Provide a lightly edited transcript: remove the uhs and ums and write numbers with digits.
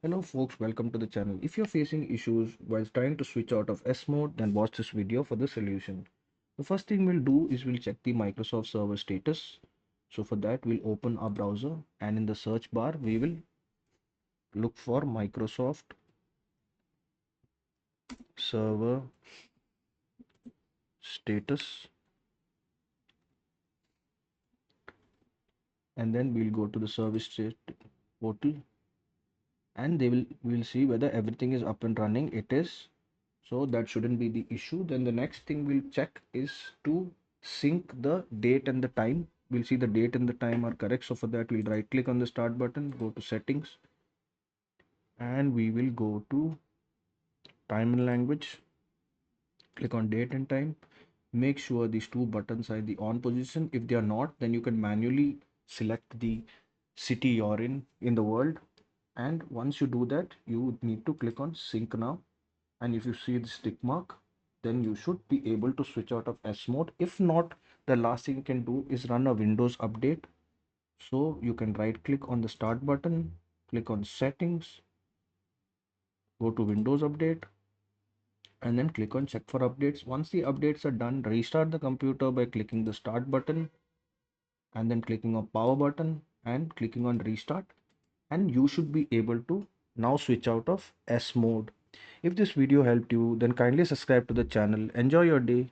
Hello folks, welcome to the channel. If you're facing issues while trying to switch out of S mode, then watch this video for the solution. The first thing we'll do is we'll check the Microsoft Server status. So for that, we'll open our browser and in the search bar, we will look for Microsoft Server status, and then we'll go to the service state portal, and we'll see whether everything is up and running. It is. So that shouldn't be the issue. Then the next thing we'll check is to sync the date and the time. We'll see the date and the time are correct. So for that, we'll right click on the start button, go to settings, and we will go to time and language. Click on date and time. Make sure these two buttons are in the on position. If they are not, then you can manually select the city you're in the world. And once you do that, you need to click on sync now. And if you see the tick mark, then you should be able to switch out of S mode. If not, the last thing you can do is run a Windows update. So you can right click on the start button, click on settings, go to Windows update, and then click on check for updates. Once the updates are done, restart the computer by clicking the start button and then clicking on power button and clicking on restart, and you should be able to now switch out of S mode. If this video helped you, then kindly subscribe to the channel. Enjoy your day.